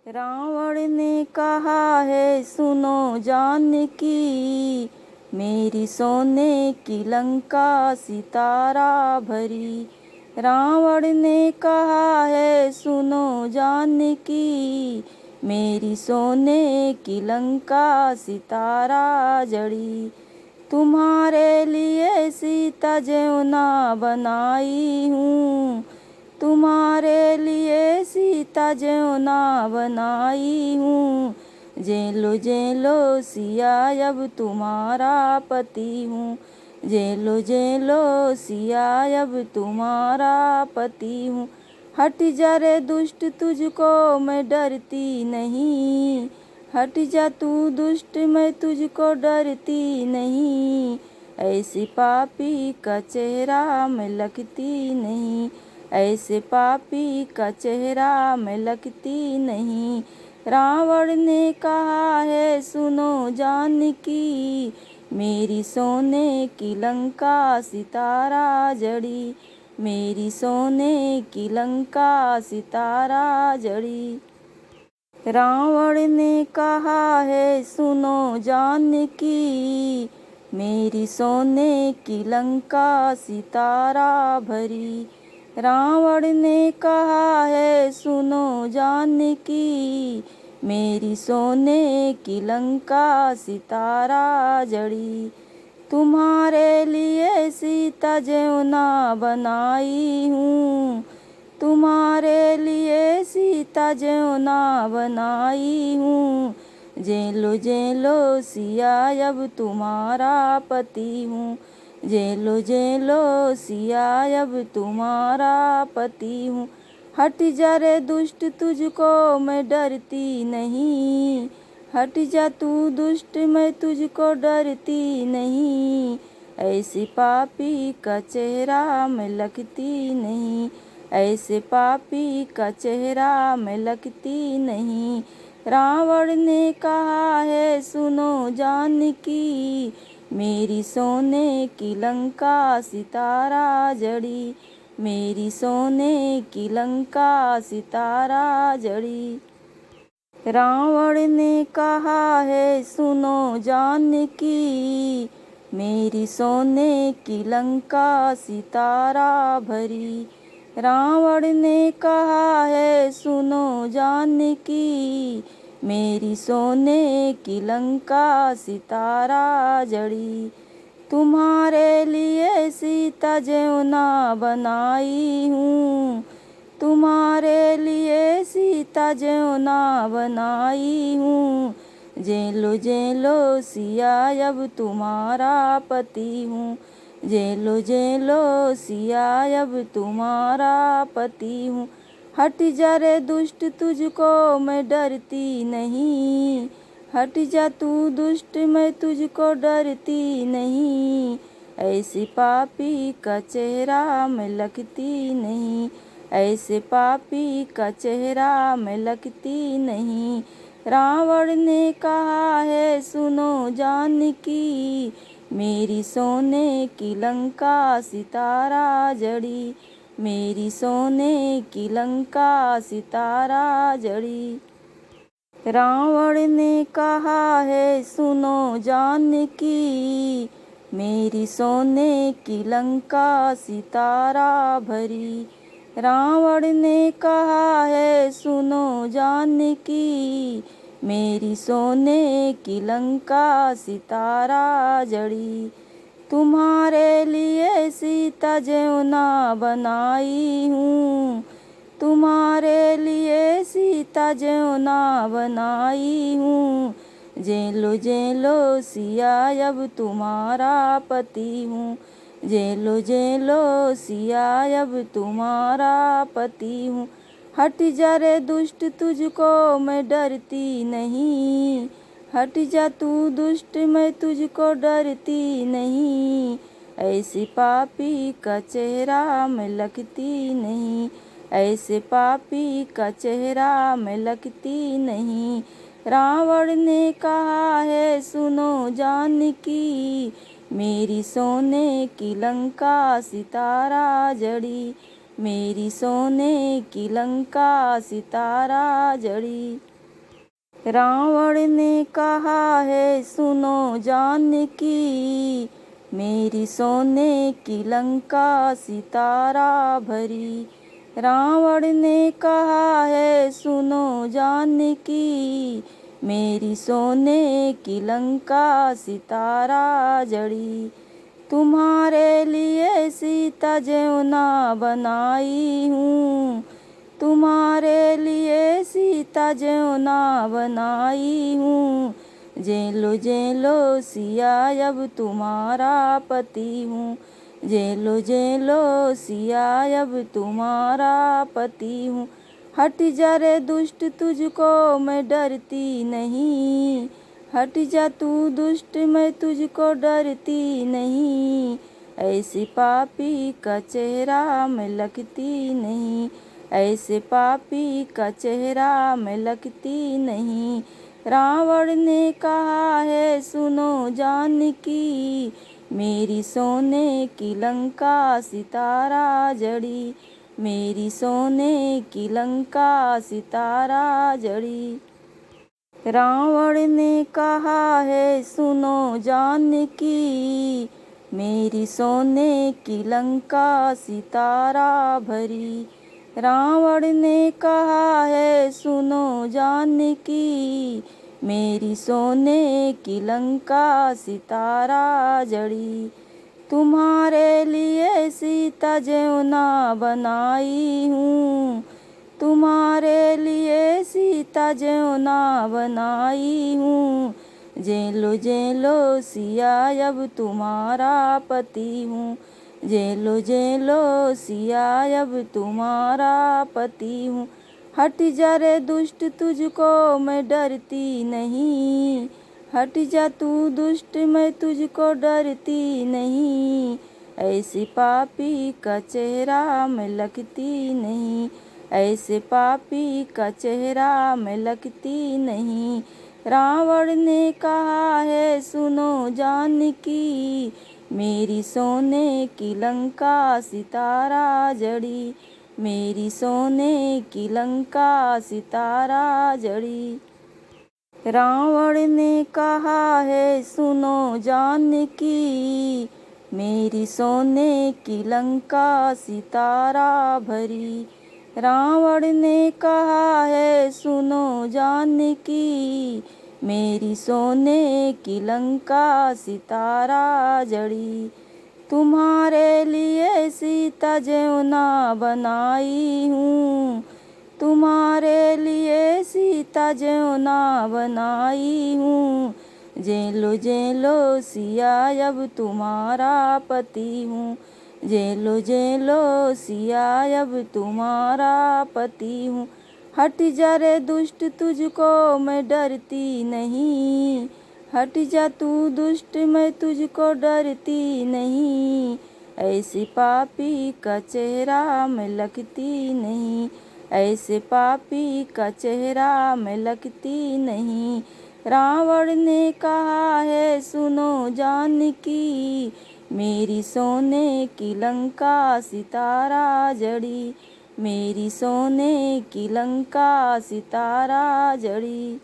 रावण ने कहा है सुनो जानकी, मेरी सोने की लंका सितारा भरी। रावण ने कहा है सुनो जानकी, मेरी सोने की लंका सितारा जड़ी। तुम्हारे लिए सीता जौना बनाई हूँ, तुम्हारे लिए सीता जौना बनाई हूँ। जेलो जेलो सिया अब तुम्हारा पति हूँ, जेलो जेलो सिया अब तुम्हारा पति हूँ। हट जा रे दुष्ट तुझको मैं डरती नहीं, हट जा तू दुष्ट मैं तुझको डरती नहीं। ऐसी पापी का चेहरा मैं लगती नहीं, ऐसे पापी का चेहरा मैं लगती नहीं। रावण ने कहा है सुनो जानकी, मेरी सोने की लंका सितारा जड़ी, मेरी सोने की लंका सितारा जड़ी। रावण ने कहा है सुनो जानकी, मेरी सोने की लंका सितारा भरी। रावण ने कहा है सुनो जानकी, मेरी सोने की लंका सितारा जड़ी। तुम्हारे लिए सीता जौना बनाई हूँ, तुम्हारे लिए सीता जौना बनाई हूँ। जेलो जेलो सिया अब तुम्हारा पति हूँ, जेलो जेलो सिया अब तुम्हारा पति हूँ। हट जा रे दुष्ट तुझको मैं डरती नहीं, हट जा तू दुष्ट मैं तुझको डरती नहीं। ऐसी पापी का चेहरा मैं लगती नहीं, ऐसे पापी का चेहरा मैं लगती नहीं। रावण ने कहा है सुनो जानकी, मेरी सोने की लंका सितारा जड़ी, मेरी सोने की लंका सितारा जड़ी। रावण ने कहा है सुनो जानकी, मेरी सोने की लंका सितारा भरी। रावण ने कहा है सुनो जानकी, मेरी सोने की लंका सितारा जड़ी। तुम्हारे लिए सीता जौना बनाई हूँ, तुम्हारे लिए सीता जौना बनाई हूँ। जेलो जेलो सिया अब तुम्हारा पति हूँ, जेलो जेलो सिया अब तुम्हारा पति हूँ। हट जा रे दुष्ट तुझको मैं डरती नहीं, हट जा तू दुष्ट मैं तुझको डरती नहीं। ऐसी पापी का चेहरा मैं लगती नहीं, ऐसे पापी का चेहरा मैं लगती नहीं। रावण ने कहा है सुनो जानकी, मेरी सोने की लंका सितारा जड़ी, मेरी सोने की लंका सितारा जड़ी। रावण ने कहा है सुनो जानकी, मेरी सोने की लंका सितारा भरी। रावण ने कहा है सुनो जानकी, मेरी सोने की लंका सितारा जड़ी। तुम्हारे लिए सीता जौना बनाई हूँ, तुम्हारे लिए सीता जौना बनाई हूँ। जेलो जेलो सिया अब तुम्हारा पति हूँ, जेलो जेलो सिया अब तुम्हारा पति हूँ। हट जा रे दुष्ट तुझको मैं डरती नहीं, हट जा तू दुष्ट मैं तुझको डरती नहीं। ऐसी पापी का चेहरा मैं लगती नहीं, ऐसे पापी का चेहरा मैं लगती नहीं। रावण ने कहा है सुनो जानकी, मेरी सोने की लंका सितारा जड़ी, मेरी सोने की लंका सितारा जड़ी। रावण ने कहा है सुनो जानकी, मेरी सोने की लंका सितारा भरी। रावण ने कहा है सुनो जानकी, मेरी सोने की लंका सितारा जड़ी। तुम्हारे लिए सीता जौना बनाई हूँ, तुम्हारे लिए सीता जौना बनाई हूँ। जेलो जेलो सिया अब तुम्हारा पति हूँ, जेलो जेलो सिया अब तुम्हारा पति हूँ। हट जा रे दुष्ट तुझको मैं डरती नहीं, हट जा तू दुष्ट मैं तुझको डरती नहीं। ऐसी पापी का चेहरा मैं लगती नहीं, ऐसे पापी का चेहरा मैं लगती नहीं। रावण ने कहा है सुनो जानकी, मेरी सोने की लंका सितारा जड़ी, मेरी सोने की लंका सितारा जड़ी। रावण ने कहा है सुनो जानकी, मेरी सोने की लंका सितारा भरी। रावण ने कहा है सुनो जानकी, मेरी सोने की लंका सितारा जड़ी। तुम्हारे लिए सीता जौना बनाई हूँ, तुम्हारे लिए सीता जौना बनाई हूँ। जेलो जेलो सिया अब तुम्हारा पति हूँ, जेलो जेलो सिया अब तुम्हारा पति हूँ। हट जा रे दुष्ट तुझको मैं डरती नहीं, हट जा तू दुष्ट मैं तुझको डरती नहीं। ऐसी पापी का चेहरा मैं लगती नहीं, ऐसे पापी का चेहरा मैं लगती नहीं। रावण ने कहा है सुनो जानकी, मेरी सोने की लंका सितारा जड़ी, मेरी सोने की लंका सितारा जड़ी। रावण ने कहा है सुनो जानकी, मेरी सोने की लंका सितारा भरी। रावण ने कहा है सुनो जानकी, मेरी सोने की लंका सितारा जड़ी। तुम्हारे लिए सीता जौना बनाई हूँ, तुम्हारे लिए सीता जौना बनाई हूँ। जेलो जेलो सिया अब तुम्हारा पति हूँ, जेलो जेलो सिया अब तुम्हारा पति हूँ। हट जा रे दुष्ट तुझको मैं डरती नहीं, हट जा तू दुष्ट मैं तुझको डरती नहीं। ऐसी पापी का चेहरा मैं लगती नहीं, ऐसे पापी का चेहरा मैं लगती नहीं। रावण ने कहा है सुनो जानकी, मेरी सोने की लंका सितारा जड़ी, मेरी सोने की लंका सितारा जड़ी।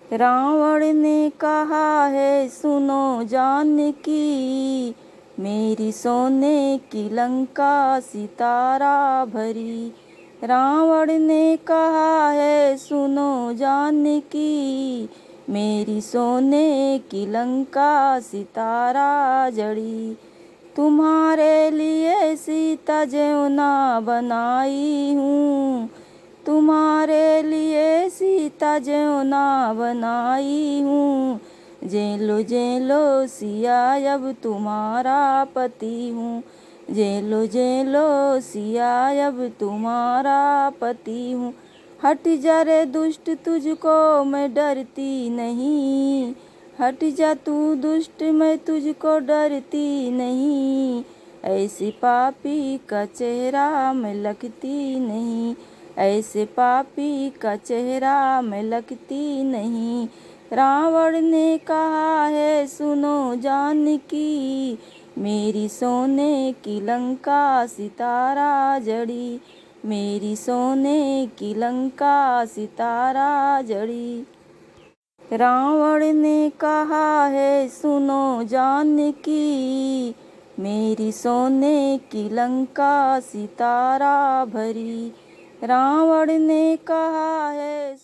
रावण ने कहा है सुनो जानकी, मेरी सोने की लंका सितारा भरी। रावण ने कहा है सुनो जानकी, मेरी सोने की लंका सितारा जड़ी। तुम्हारे लिए सीता जौना बनाई हूँ, तुम्हारे लिए सीता जौना बनाई हूँ। जेलो जेलो सिया अब तुम्हारा पति हूँ, जेलो जेलो सिया अब तुम्हारा पति हूँ। हट जा रे दुष्ट तुझको मैं डरती नहीं, हट जा तू दुष्ट मैं तुझको डरती नहीं। ऐसी पापी का चेहरा मैं लगती नहीं, ऐसे पापी का चेहरा मैं लगती नहीं। रावण ने कहा है सुनो जानकी, मेरी सोने की लंका सितारा जड़ी, मेरी सोने की लंका सितारा जड़ी। रावण ने कहा है सुनो जानकी, मेरी सोने की लंका सितारा भरी। रावण ने कहा है